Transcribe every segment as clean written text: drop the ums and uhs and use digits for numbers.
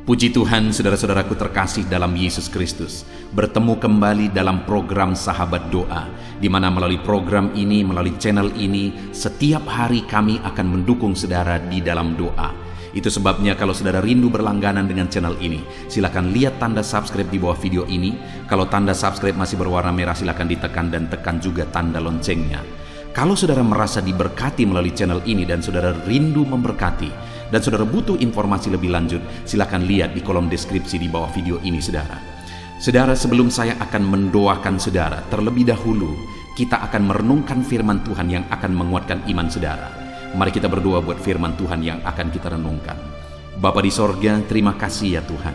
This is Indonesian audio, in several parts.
Puji Tuhan, saudara-saudaraku terkasih dalam Yesus Kristus, bertemu kembali dalam program Sahabat Doa, di mana melalui program ini, melalui channel ini, setiap hari kami akan mendukung saudara di dalam doa. Itu sebabnya kalau saudara rindu berlangganan dengan channel ini, silakan lihat tanda subscribe di bawah video ini. Kalau tanda subscribe masih berwarna merah, silakan ditekan dan tekan juga tanda loncengnya. Kalau saudara merasa diberkati melalui channel ini dan saudara rindu memberkati, dan saudara butuh informasi lebih lanjut, silakan lihat di kolom deskripsi di bawah video ini, saudara. Saudara, sebelum saya akan mendoakan saudara, terlebih dahulu kita akan merenungkan firman Tuhan yang akan menguatkan iman saudara. Mari kita berdoa buat firman Tuhan yang akan kita renungkan. Bapa di sorga, terima kasih ya Tuhan.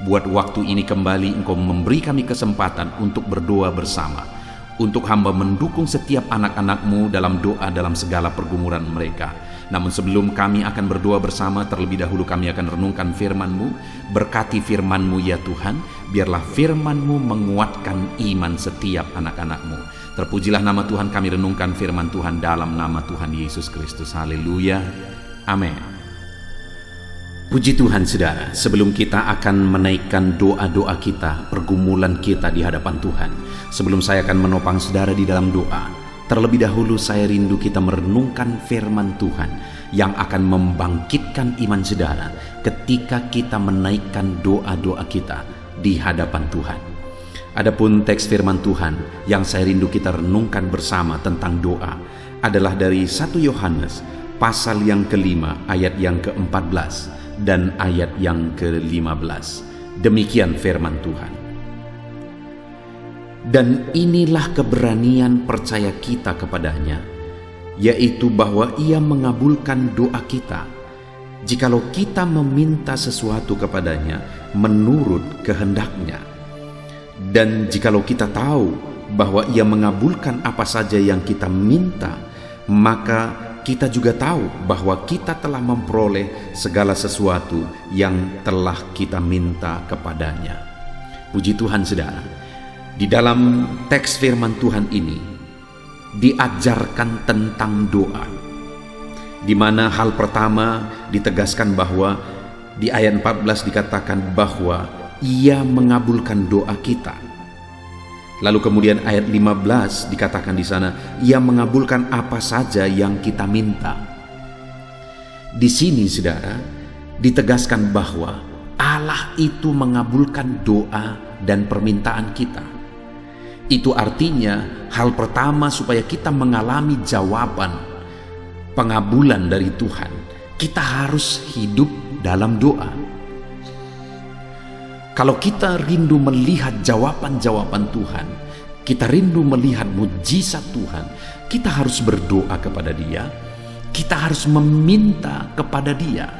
Buat waktu ini kembali Engkau memberi kami kesempatan untuk berdoa bersama. Untuk hamba mendukung setiap anak-anak-Mu dalam doa dalam segala pergumulan mereka. Namun sebelum kami akan berdoa bersama, terlebih dahulu kami akan renungkan firman-Mu. Berkati firman-Mu ya Tuhan, biarlah firman-Mu menguatkan iman setiap anak-anak-Mu. Terpujilah nama Tuhan, kami renungkan firman Tuhan dalam nama Tuhan Yesus Kristus. Haleluya, amin. Puji Tuhan saudara, sebelum kita akan menaikkan doa-doa kita, pergumulan kita di hadapan Tuhan, sebelum saya akan menopang saudara di dalam doa, terlebih dahulu saya rindu kita merenungkan firman Tuhan yang akan membangkitkan iman saudara ketika kita menaikkan doa-doa kita di hadapan Tuhan. Adapun teks firman Tuhan yang saya rindu kita renungkan bersama tentang doa adalah dari 1 Yohanes pasal yang ke-5 ayat yang ke-14 dan ayat yang ke-15. Demikian firman Tuhan. Dan inilah keberanian percaya kita kepadanya, yaitu bahwa Ia mengabulkan doa kita, jikalau kita meminta sesuatu kepadanya menurut kehendak-Nya. Dan jikalau kita tahu bahwa Ia mengabulkan apa saja yang kita minta, maka kita juga tahu bahwa kita telah memperoleh segala sesuatu yang telah kita minta kepadanya. Puji Tuhan saudara, di dalam teks firman Tuhan ini diajarkan tentang doa, di mana hal pertama ditegaskan bahwa di ayat 14 dikatakan bahwa Ia mengabulkan doa kita. Lalu kemudian ayat 15 dikatakan di sana, Ia mengabulkan apa saja yang kita minta. Di sini saudara, ditegaskan bahwa Allah itu mengabulkan doa dan permintaan kita. Itu artinya hal pertama supaya kita mengalami jawaban pengabulan dari Tuhan, kita harus hidup dalam doa. Kalau kita rindu melihat jawaban-jawaban Tuhan, kita rindu melihat mujizat Tuhan, kita harus berdoa kepada Dia, kita harus meminta kepada Dia.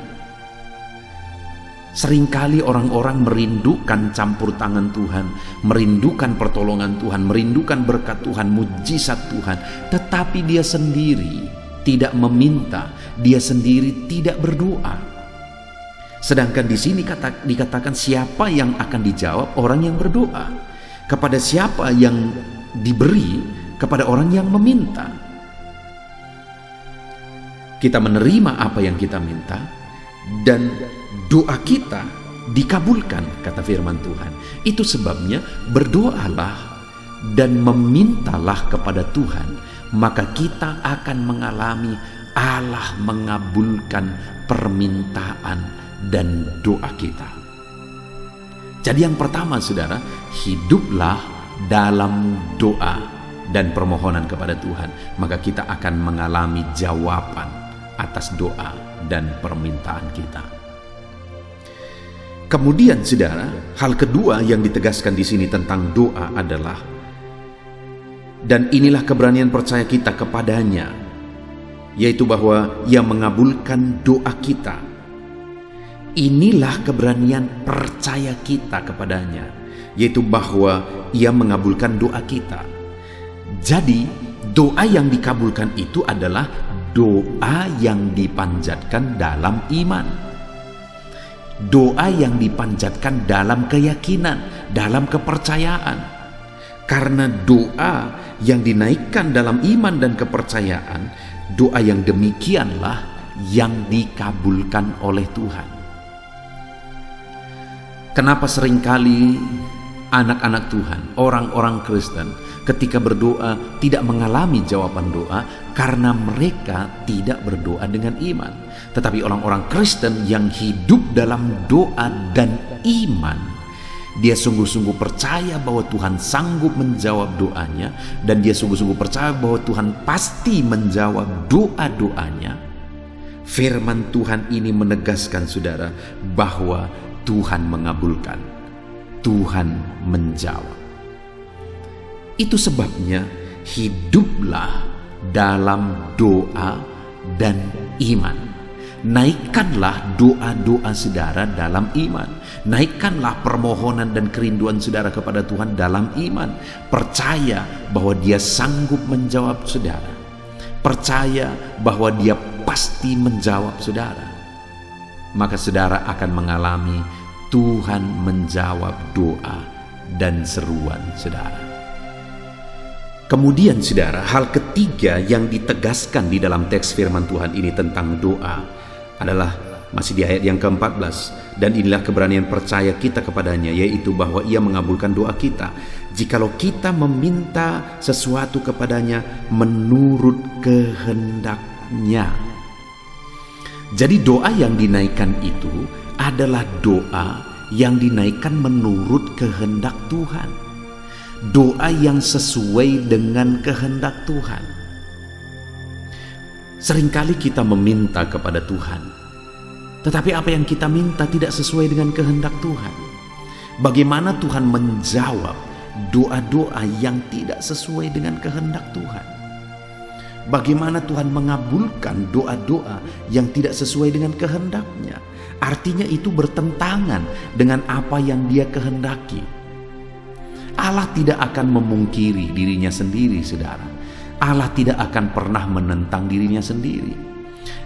Seringkali orang-orang merindukan campur tangan Tuhan, merindukan pertolongan Tuhan, merindukan berkat Tuhan, mujizat Tuhan, tetapi dia sendiri tidak meminta, dia sendiri tidak berdoa. Sedangkan di sini dikatakan siapa yang akan dijawab? Orang yang berdoa. Kepada siapa yang diberi? Kepada orang yang meminta. Kita menerima apa yang kita minta dan doa kita dikabulkan, kata firman Tuhan. Itu sebabnya berdoalah dan memintalah kepada Tuhan, maka kita akan mengalami Allah mengabulkan permintaan dan doa kita. Jadi yang pertama saudara, hiduplah dalam doa dan permohonan kepada Tuhan, maka kita akan mengalami jawaban atas doa dan permintaan kita. Kemudian saudara, hal kedua yang ditegaskan di sini tentang doa adalah, dan inilah keberanian percaya kita kepadanya, yaitu bahwa Ia mengabulkan doa kita. Inilah keberanian percaya kita kepadanya, yaitu bahwa Ia mengabulkan doa kita. Jadi doa yang dikabulkan itu adalah doa yang dipanjatkan dalam iman, doa yang dipanjatkan dalam keyakinan, dalam kepercayaan. Karena doa yang dinaikkan dalam iman dan kepercayaan, doa yang demikianlah yang dikabulkan oleh Tuhan. Kenapa seringkali anak-anak Tuhan, orang-orang Kristen ketika berdoa tidak mengalami jawaban doa? Karena mereka tidak berdoa dengan iman. Tetapi orang-orang Kristen yang hidup dalam doa dan iman, dia sungguh-sungguh percaya bahwa Tuhan sanggup menjawab doanya, dan dia sungguh-sungguh percaya bahwa Tuhan pasti menjawab doa-doanya. Firman Tuhan ini menegaskan saudara bahwa Tuhan mengabulkan, Tuhan menjawab. Itu sebabnya hiduplah dalam doa dan iman. Naikkanlah doa-doa saudara dalam iman. Naikkanlah permohonan dan kerinduan saudara kepada Tuhan dalam iman. Percaya bahwa Dia sanggup menjawab saudara. Percaya bahwa Dia pasti menjawab saudara. Maka saudara akan mengalami Tuhan menjawab doa dan seruan saudara. Kemudian saudara, hal ketiga yang ditegaskan di dalam teks firman Tuhan ini tentang doa adalah masih di ayat yang ke-14. Dan inilah keberanian percaya kita kepadanya, yaitu bahwa Ia mengabulkan doa kita jikalau kita meminta sesuatu kepadanya menurut kehendaknya. Jadi doa yang dinaikkan itu adalah doa yang dinaikkan menurut kehendak Tuhan. Doa yang sesuai dengan kehendak Tuhan. Seringkali kita meminta kepada Tuhan, tetapi apa yang kita minta tidak sesuai dengan kehendak Tuhan. Bagaimana Tuhan menjawab doa-doa yang tidak sesuai dengan kehendak Tuhan? Bagaimana Tuhan mengabulkan doa-doa yang tidak sesuai dengan kehendak-Nya? Artinya itu bertentangan dengan apa yang Dia kehendaki. Allah tidak akan memungkiri dirinya sendiri, saudara. Allah tidak akan pernah menentang dirinya sendiri.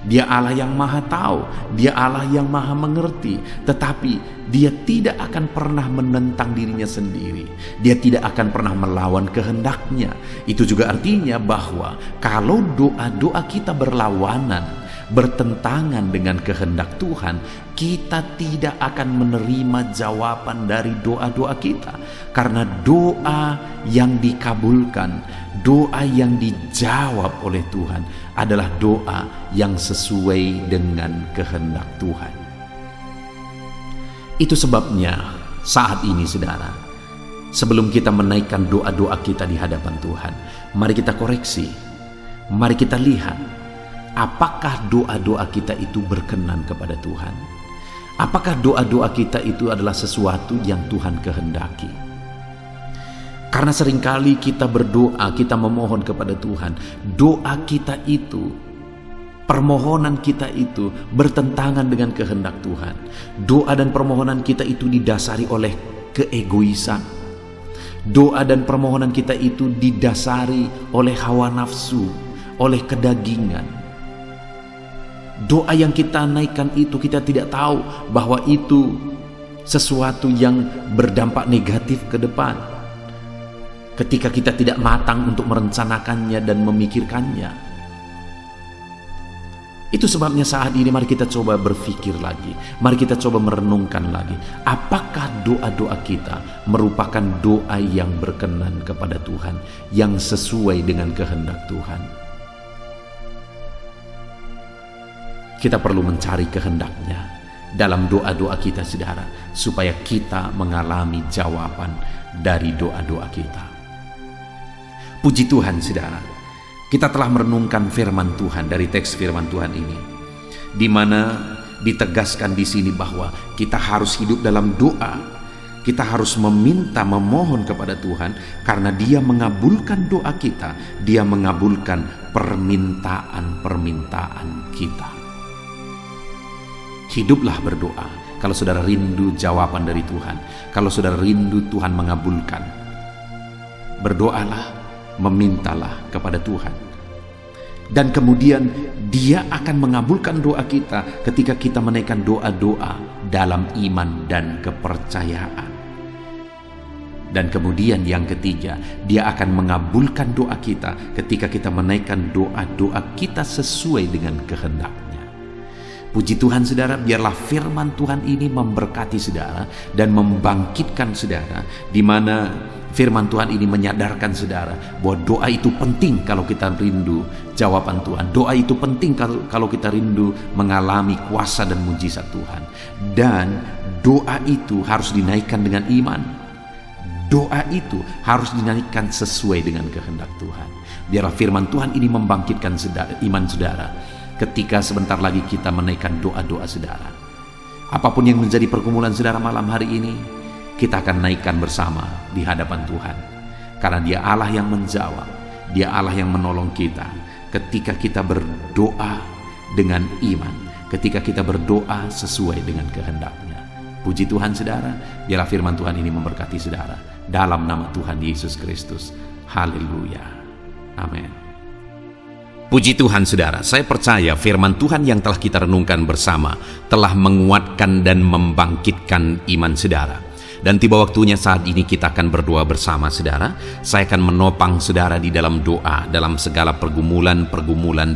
Dia Allah yang maha tahu, Dia Allah yang maha mengerti, tetapi Dia tidak akan pernah menentang dirinya sendiri. Dia tidak akan pernah melawan kehendaknya. Itu juga artinya bahwa kalau doa-doa kita berlawanan, bertentangan dengan kehendak Tuhan, kita tidak akan menerima jawaban dari doa-doa kita. Karena doa yang dikabulkan, doa yang dijawab oleh Tuhan adalah doa yang sesuai dengan kehendak Tuhan. Itu sebabnya saat ini saudara, sebelum kita menaikkan doa-doa kita di hadapan Tuhan, mari kita koreksi, mari kita lihat apakah doa-doa kita itu berkenan kepada Tuhan. Apakah doa-doa kita itu adalah sesuatu yang Tuhan kehendaki? Karena seringkali kita berdoa, kita memohon kepada Tuhan, doa kita itu, permohonan kita itu bertentangan dengan kehendak Tuhan. Doa dan permohonan kita itu didasari oleh keegoisan. Doa dan permohonan kita itu didasari oleh hawa nafsu, oleh kedagingan. Doa yang kita naikkan itu kita tidak tahu bahwa itu sesuatu yang berdampak negatif ke depan. Ketika kita tidak matang untuk merencanakannya dan memikirkannya. Itu sebabnya saat ini mari kita coba berpikir lagi. Mari kita coba merenungkan lagi. Apakah doa-doa kita merupakan doa yang berkenan kepada Tuhan, yang sesuai dengan kehendak Tuhan? Kita perlu mencari kehendaknya dalam doa-doa kita saudara, supaya kita mengalami jawaban dari doa-doa kita. Puji Tuhan saudara, kita telah merenungkan firman Tuhan dari teks firman Tuhan ini, di mana ditegaskan di sini bahwa kita harus hidup dalam doa. Kita harus meminta, memohon kepada Tuhan, karena Dia mengabulkan doa kita. Dia mengabulkan permintaan-permintaan kita. Hiduplah berdoa. Kalau saudara rindu jawaban dari Tuhan, kalau saudara rindu Tuhan mengabulkan, berdoalah, memintalah kepada Tuhan. Dan kemudian Dia akan mengabulkan doa kita ketika kita menaikkan doa-doa dalam iman dan kepercayaan. Dan kemudian yang ketiga, Dia akan mengabulkan doa kita ketika kita menaikkan doa-doa kita sesuai dengan kehendak-Nya. Puji Tuhan saudara, biarlah firman Tuhan ini memberkati saudara dan membangkitkan saudara, di mana firman Tuhan ini menyadarkan saudara bahwa doa itu penting kalau kita rindu jawaban Tuhan. Doa itu penting kalau kita rindu mengalami kuasa dan mujizat Tuhan. Dan doa itu harus dinaikkan dengan iman. Doa itu harus dinaikkan sesuai dengan kehendak Tuhan. Biarlah firman Tuhan ini membangkitkan iman saudara ketika sebentar lagi kita menaikkan doa-doa saudara. Apapun yang menjadi pergumulan saudara malam hari ini, kita akan naikkan bersama di hadapan Tuhan. Karena Dia Allah yang menjawab, Dia Allah yang menolong kita ketika kita berdoa dengan iman, ketika kita berdoa sesuai dengan kehendak-Nya. Puji Tuhan saudara, biarlah firman Tuhan ini memberkati saudara. Dalam nama Tuhan Yesus Kristus. Haleluya. Amin. Puji Tuhan saudara, saya percaya firman Tuhan yang telah kita renungkan bersama telah menguatkan dan membangkitkan iman saudara. Dan tiba waktunya saat ini kita akan berdoa bersama saudara. Saya akan menopang saudara di dalam doa, dalam segala pergumulan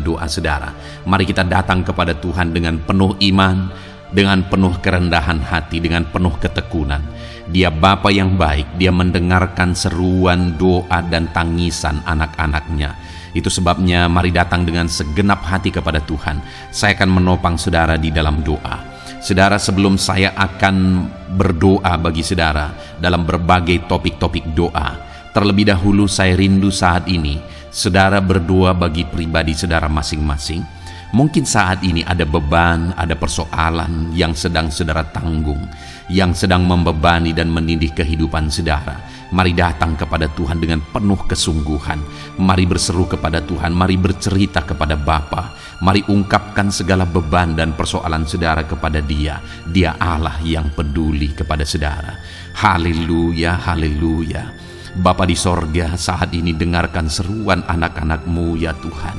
doa saudara. Mari kita datang kepada Tuhan dengan penuh iman, dengan penuh kerendahan hati, dengan penuh ketekunan. Dia Bapa yang baik, Dia mendengarkan seruan doa dan tangisan anak-anaknya. Itu sebabnya mari datang dengan segenap hati kepada Tuhan. Saya akan menopang saudara di dalam doa. Saudara, sebelum saya akan berdoa bagi saudara dalam berbagai topik-topik doa, terlebih dahulu saya rindu saat ini saudara berdoa bagi pribadi saudara masing-masing. Mungkin saat ini ada beban, ada persoalan yang sedang saudara tanggung, yang sedang membebani dan menindih kehidupan saudara. Mari datang kepada Tuhan dengan penuh kesungguhan. Mari berseru kepada Tuhan, mari bercerita kepada Bapa. Mari ungkapkan segala beban dan persoalan saudara kepada Dia. Dia Allah yang peduli kepada saudara. Haleluya, haleluya. Bapa di sorga, saat ini dengarkan seruan anak-anak-Mu ya Tuhan.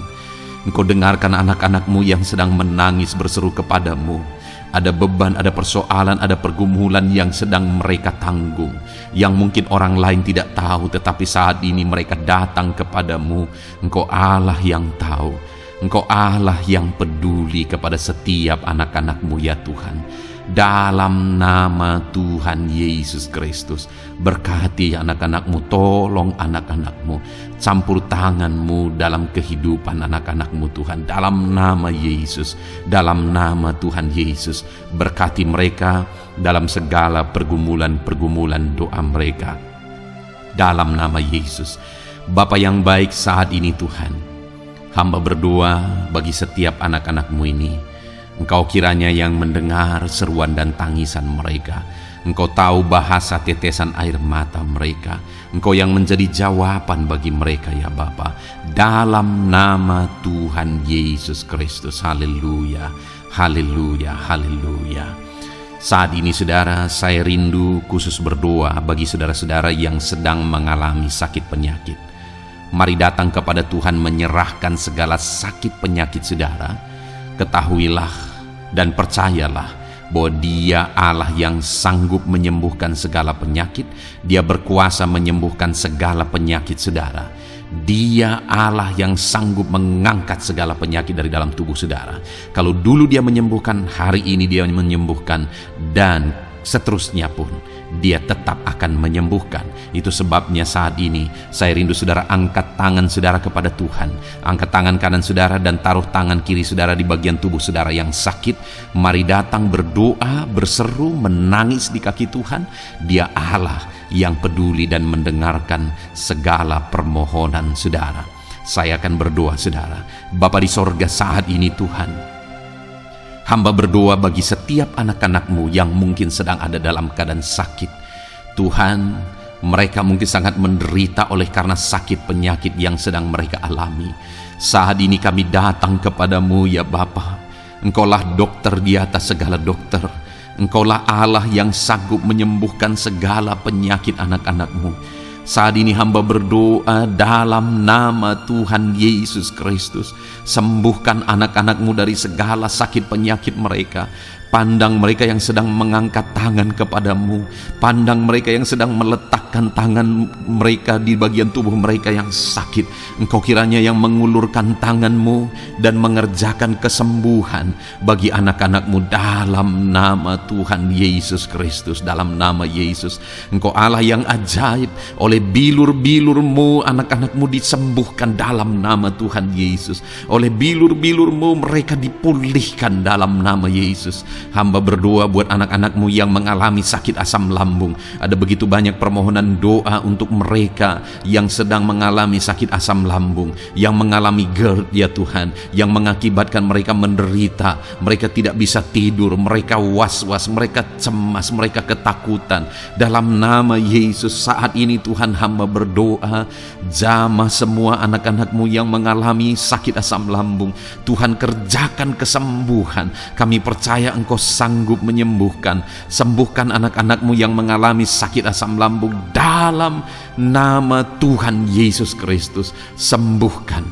Engkau dengarkan anak-anak-Mu yang sedang menangis berseru kepadamu. Ada beban, ada persoalan, ada pergumulan yang sedang mereka tanggung, yang mungkin orang lain tidak tahu, tetapi saat ini mereka datang kepadamu. Engkau Allah yang tahu, Engkau Allah yang peduli kepada setiap anak-anak-Mu ya Tuhan. Dalam nama Tuhan Yesus Kristus, berkati anak-anak-Mu, tolong anak-anak-Mu, campur tangan-Mu dalam kehidupan anak-anak-Mu Tuhan. Dalam nama Yesus, dalam nama Tuhan Yesus, berkati mereka dalam segala pergumulan-pergumulan doa mereka. Dalam nama Yesus. Bapa yang baik, saat ini Tuhan, hamba berdoa bagi setiap anak-anak-Mu ini. Engkau kiranya yang mendengar seruan dan tangisan mereka. Engkau tahu bahasa tetesan air mata mereka. Engkau yang menjadi jawaban bagi mereka ya Bapa. Dalam nama Tuhan Yesus Kristus. Haleluya, haleluya, haleluya. Saat ini saudara, saya rindu khusus berdoa bagi saudara-saudara yang sedang mengalami sakit penyakit. Mari datang kepada Tuhan menyerahkan segala sakit penyakit saudara. Ketahuilah dan percayalah bahwa Dia Allah yang sanggup menyembuhkan segala penyakit. Dia berkuasa menyembuhkan segala penyakit saudara. Dia Allah yang sanggup mengangkat segala penyakit dari dalam tubuh saudara. Kalau dulu Dia menyembuhkan, hari ini Dia menyembuhkan, dan seterusnya pun Dia tetap akan menyembuhkan. Itu sebabnya saat ini saya rindu saudara angkat tangan saudara kepada Tuhan. Angkat tangan kanan saudara dan taruh tangan kiri saudara di bagian tubuh saudara yang sakit. Mari datang berdoa, berseru, menangis di kaki Tuhan. Dia Allah yang peduli dan mendengarkan segala permohonan saudara. Saya akan berdoa saudara. Bapa di sorga, saat ini Tuhan, hamba berdoa bagi setiap anak-anak-Mu yang mungkin sedang ada dalam keadaan sakit. Tuhan, mereka mungkin sangat menderita oleh karena sakit penyakit yang sedang mereka alami. Saat ini kami datang kepadamu ya Bapa. Engkaulah dokter di atas segala dokter. Engkaulah Allah yang sanggup menyembuhkan segala penyakit anak-anak-Mu. Saat ini hamba berdoa dalam nama Tuhan Yesus Kristus. Sembuhkan anak-anak-Mu dari segala sakit penyakit mereka. Pandang mereka yang sedang mengangkat tangan kepadamu. Pandang mereka yang sedang meletakkan tangan mereka di bagian tubuh mereka yang sakit. Engkau kiranya yang mengulurkan tanganmu dan mengerjakan kesembuhan bagi anak-anakmu dalam nama Tuhan Yesus Kristus. Dalam nama Yesus, Engkau Allah yang ajaib. Oleh bilur-bilurmu anak-anakmu disembuhkan dalam nama Tuhan Yesus. Oleh bilur-bilurmu mereka dipulihkan dalam nama Yesus. Hamba berdoa buat anak-anakmu yang mengalami sakit asam lambung. Ada begitu banyak permohonan doa untuk mereka yang sedang mengalami sakit asam lambung, yang mengalami GERD ya Tuhan, yang mengakibatkan mereka menderita, mereka tidak bisa tidur, mereka was-was, mereka cemas, mereka ketakutan. Dalam nama Yesus saat ini Tuhan, hamba berdoa, jamah semua anak-anakmu yang mengalami sakit asam lambung. Tuhan, kerjakan kesembuhan. Kami percaya Engkau sanggup menyembuhkan. Sembuhkan anak-anakmu yang mengalami sakit asam lambung dalam nama Tuhan Yesus Kristus. Sembuhkan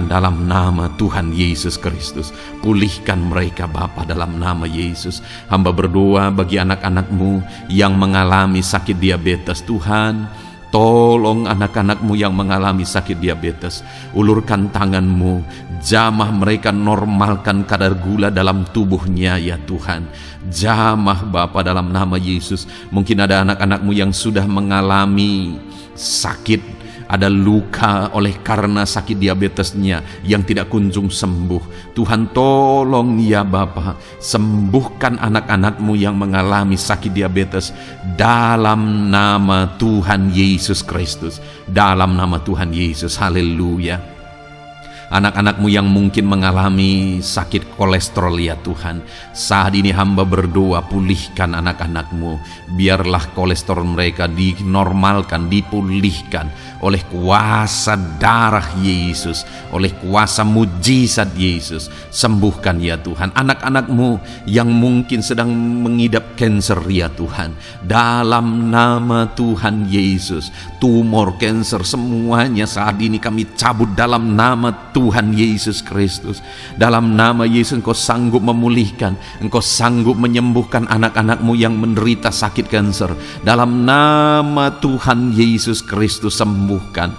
dalam nama Tuhan Yesus Kristus. Pulihkan mereka Bapa dalam nama Yesus. Hamba berdoa bagi anak-anakmu yang mengalami sakit diabetes. Tuhan, tolong anak-anakmu yang mengalami sakit diabetes. Ulurkan tanganmu, jamah mereka, normalkan kadar gula dalam tubuhnya ya Tuhan. Jamah Bapa dalam nama Yesus. Mungkin ada anak-anakmu yang sudah mengalami sakit, ada luka oleh karena sakit diabetesnya yang tidak kunjung sembuh. Tuhan, tolong ya Bapa, sembuhkan anak-anakmu yang mengalami sakit diabetes dalam nama Tuhan Yesus Kristus. Dalam nama Tuhan Yesus, haleluya. Anak-anakmu yang mungkin mengalami sakit kolesterol ya Tuhan, saat ini hamba berdoa, pulihkan anak-anakmu. Biarlah kolesterol mereka dinormalkan, dipulihkan oleh kuasa darah Yesus, oleh kuasa mujizat Yesus. Sembuhkan ya Tuhan anak-anakmu yang mungkin sedang mengidap kanker ya Tuhan, dalam nama Tuhan Yesus. Tumor, kanker, semuanya saat ini kami cabut dalam nama Tuhan Yesus Kristus. Dalam nama Yesus Engkau sanggup memulihkan, Engkau sanggup menyembuhkan anak-anakmu yang menderita sakit kanker. Dalam nama Tuhan Yesus Kristus, sembuhkan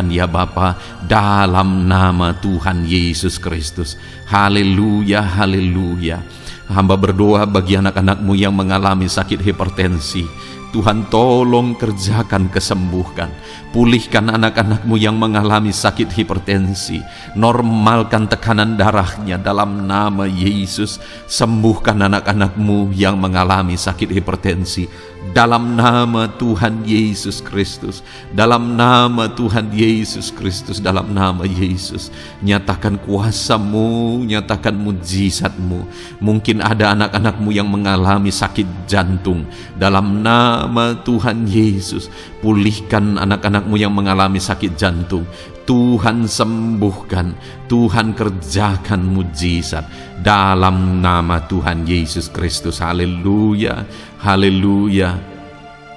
ya Bapa, dalam nama Tuhan Yesus Kristus. Haleluya, haleluya. Hamba berdoa bagi anak-anakmu yang mengalami sakit hipertensi. Tuhan, tolong kerjakan kesembuhan. Pulihkan anak-anakmu yang mengalami sakit hipertensi. Normalkan tekanan darahnya dalam nama Yesus. Sembuhkan anak-anakmu yang mengalami sakit hipertensi dalam nama Tuhan Yesus Kristus. Dalam nama Tuhan Yesus Kristus, dalam nama Yesus. Nyatakan kuasa-Mu, nyatakan mujizat-Mu. Mungkin ada anak-anakmu yang mengalami sakit jantung. Dalam nama Tuhan Yesus, pulihkan anak-anakmu yang mengalami sakit jantung. Tuhan sembuhkan, Tuhan kerjakan mujizat dalam nama Tuhan Yesus Kristus. Haleluya, haleluya,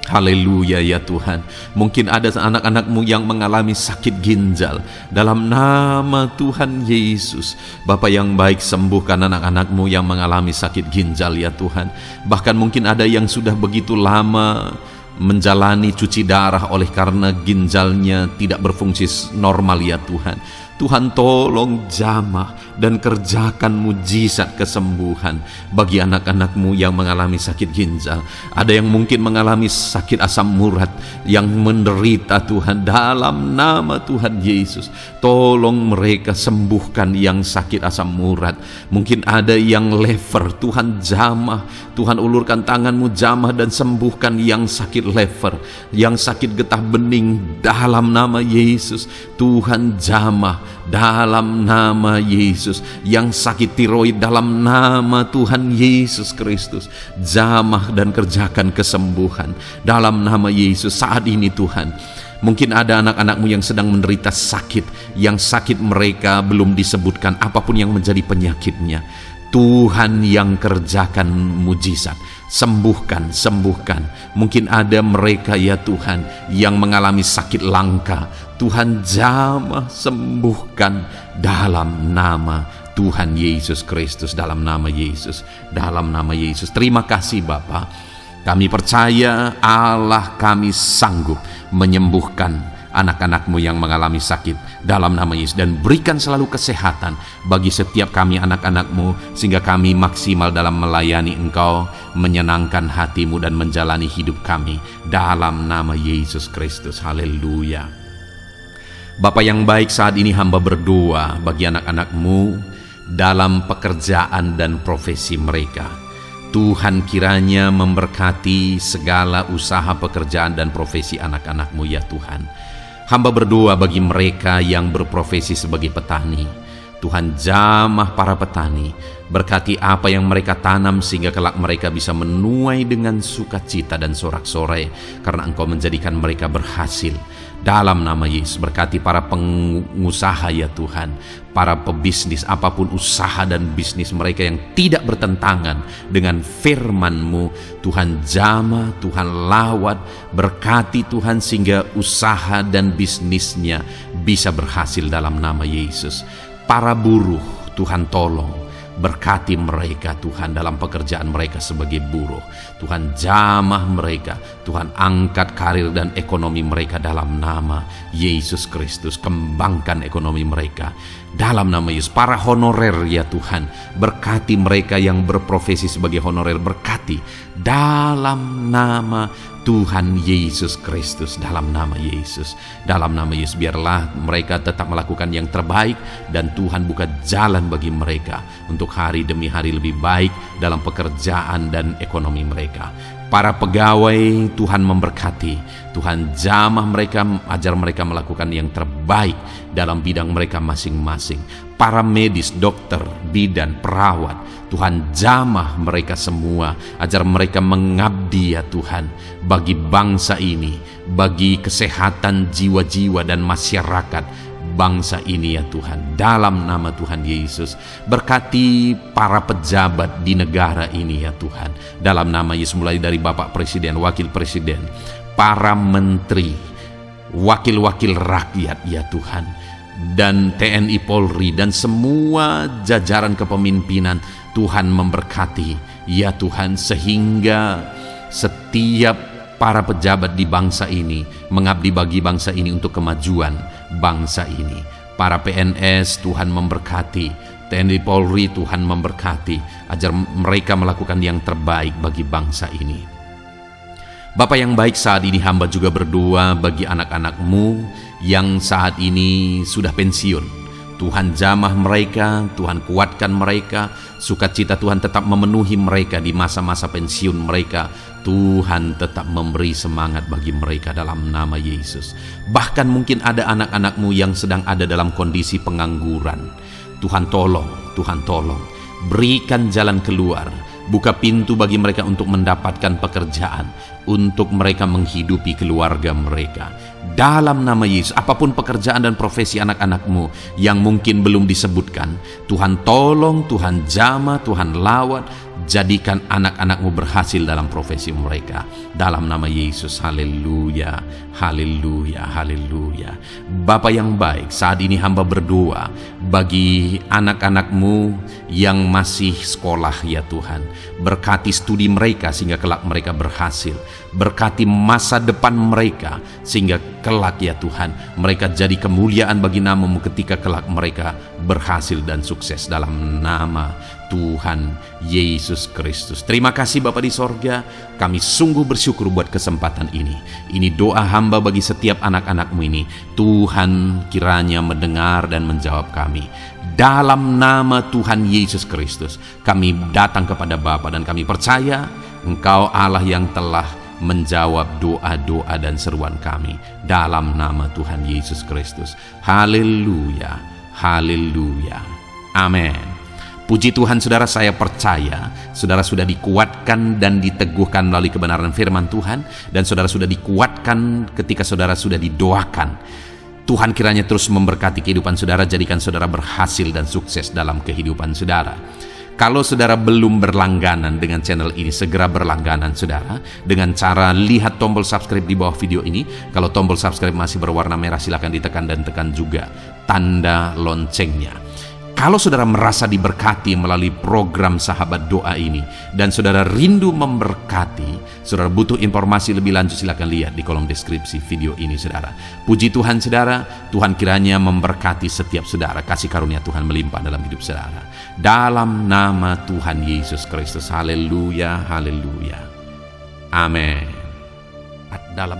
haleluya ya Tuhan. Mungkin ada anak-anakmu yang mengalami sakit ginjal. Dalam nama Tuhan Yesus, Bapa yang baik, sembuhkan anak-anakmu yang mengalami sakit ginjal ya Tuhan. Bahkan mungkin ada yang sudah begitu lama menjalani cuci darah oleh karena ginjalnya tidak berfungsi normal ya Tuhan. Tuhan, tolong jamah dan kerjakan mujizat kesembuhan bagi anak-anakmu yang mengalami sakit ginjal. Ada yang mungkin mengalami sakit asam urat yang menderita Tuhan, dalam nama Tuhan Yesus. Tolong mereka sembuhkan yang sakit asam urat. Mungkin ada yang lever, Tuhan jamah, Tuhan ulurkan tanganmu, jamah dan sembuhkan yang sakit lever, yang sakit getah bening dalam nama Yesus. Tuhan jamah dalam nama Yesus. Yang sakit tiroid dalam nama Tuhan Yesus Kristus, jamah dan kerjakan kesembuhan dalam nama Yesus saat ini Tuhan. Mungkin ada anak-anakmu yang sedang menderita sakit, yang sakit mereka belum disebutkan apapun yang menjadi penyakitnya. Tuhan yang kerjakan mujizat, sembuhkan. Mungkin ada mereka ya Tuhan yang mengalami sakit langka. Tuhan jamah, sembuhkan dalam nama Tuhan Yesus Kristus, dalam nama Yesus, dalam nama Yesus. Terima kasih Bapa. Kami percaya Allah kami sanggup menyembuhkan anak-anak-Mu yang mengalami sakit dalam nama Yesus, dan berikan selalu kesehatan bagi setiap kami anak-anak-Mu, sehingga kami maksimal dalam melayani Engkau, menyenangkan hati-Mu dan menjalani hidup kami dalam nama Yesus Kristus. Haleluya. Bapa yang baik, saat ini hamba berdoa bagi anak-anak-Mu dalam pekerjaan dan profesi mereka. Tuhan kiranya memberkati segala usaha pekerjaan dan profesi anak-anak-Mu ya Tuhan. Hamba berdoa bagi mereka yang berprofesi sebagai petani. Tuhan, jamah para petani, berkati apa yang mereka tanam sehingga kelak mereka bisa menuai dengan sukacita dan sorak-sorai karena Engkau menjadikan mereka berhasil. Dalam nama Yesus, berkati para pengusaha ya Tuhan, para pebisnis, apapun usaha dan bisnis mereka yang tidak bertentangan dengan firman-Mu. Tuhan jamah, Tuhan lawat, berkati Tuhan sehingga usaha dan bisnisnya bisa berhasil dalam nama Yesus. Para buruh, Tuhan tolong, berkati mereka Tuhan dalam pekerjaan mereka sebagai buruh. Tuhan jamah mereka, Tuhan angkat karir dan ekonomi mereka dalam nama Yesus Kristus. Kembangkan ekonomi mereka dalam nama Yesus. Para honorer ya Tuhan, berkati mereka yang berprofesi sebagai honorer, berkati dalam nama Tuhan Yesus Kristus, dalam nama Yesus, dalam nama Yesus. Biarlah mereka tetap melakukan yang terbaik, dan Tuhan buka jalan bagi mereka untuk hari demi hari lebih baik dalam pekerjaan dan ekonomi mereka. Para pegawai, Tuhan memberkati, Tuhan jamah mereka, ajar mereka melakukan yang terbaik dalam bidang mereka masing-masing. Para medis, dokter, bidan, perawat, Tuhan jamah mereka semua, ajar mereka mengabdi ya Tuhan bagi bangsa ini, bagi kesehatan jiwa-jiwa dan masyarakat bangsa ini ya Tuhan, dalam nama Tuhan Yesus. Berkati para pejabat di negara ini ya Tuhan, dalam nama Yesus, mulai dari Bapak Presiden, Wakil Presiden, para menteri, wakil-wakil rakyat ya Tuhan, dan TNI Polri dan semua jajaran kepemimpinan. Tuhan memberkati ya Tuhan, sehingga setiap para pejabat di bangsa ini mengabdi bagi bangsa ini untuk kemajuan bangsa ini. Para PNS, Tuhan memberkati, TNI Polri, Tuhan memberkati, ajar mereka melakukan yang terbaik bagi bangsa ini. Bapa yang baik, saat ini hamba juga berdoa bagi anak-anak-Mu yang saat ini sudah pensiun. Tuhan jamah mereka, Tuhan kuatkan mereka, sukacita Tuhan tetap memenuhi mereka di masa-masa pensiun mereka. Tuhan tetap memberi semangat bagi mereka dalam nama Yesus. Bahkan mungkin ada anak-anak-Mu yang sedang ada dalam kondisi pengangguran. Tuhan tolong, Tuhan tolong, berikan jalan keluar, buka pintu bagi mereka untuk mendapatkan pekerjaan, untuk mereka menghidupi keluarga mereka. Dalam nama Yesus, apapun pekerjaan dan profesi anak-anak-Mu yang mungkin belum disebutkan, Tuhan tolong, Tuhan jamah, Tuhan lawat, jadikan anak-anak-Mu berhasil dalam profesi mereka. Dalam nama Yesus, haleluya, haleluya, haleluya. Bapa yang baik, saat ini hamba berdoa bagi anak-anak-Mu yang masih sekolah ya Tuhan. Berkati studi mereka sehingga kelak mereka berhasil. Berkati masa depan mereka sehingga kelak ya Tuhan mereka jadi kemuliaan bagi nama-Mu ketika kelak mereka berhasil dan sukses dalam nama Tuhan Yesus Kristus. Terima kasih Bapa di sorga, kami sungguh bersyukur buat kesempatan ini. Ini doa hamba bagi setiap anak-anak-Mu ini. Tuhan kiranya mendengar dan menjawab kami. Dalam nama Tuhan Yesus Kristus kami datang kepada Bapa dan kami percaya Engkau Allah yang telah menjawab doa-doa dan seruan kami dalam nama Tuhan Yesus Kristus. Haleluya, haleluya, amin. Puji Tuhan saudara, saya percaya saudara sudah dikuatkan dan diteguhkan melalui kebenaran firman Tuhan, dan saudara sudah dikuatkan ketika saudara sudah didoakan. Tuhan kiranya terus memberkati kehidupan saudara, jadikan saudara berhasil dan sukses dalam kehidupan saudara. Kalau saudara belum berlangganan dengan channel ini, segera berlangganan saudara dengan cara lihat tombol subscribe di bawah video ini. Kalau tombol subscribe masih berwarna merah, silakan ditekan dan tekan juga tanda loncengnya. Kalau saudara merasa diberkati melalui program Sahabat Doa ini, dan saudara rindu memberkati, saudara butuh informasi lebih lanjut, silakan lihat di kolom deskripsi video ini, saudara. Puji Tuhan, saudara. Tuhan kiranya memberkati setiap saudara. Kasih karunia Tuhan melimpah dalam hidup saudara. Dalam nama Tuhan Yesus Kristus. Haleluya, haleluya. Amin. Dalam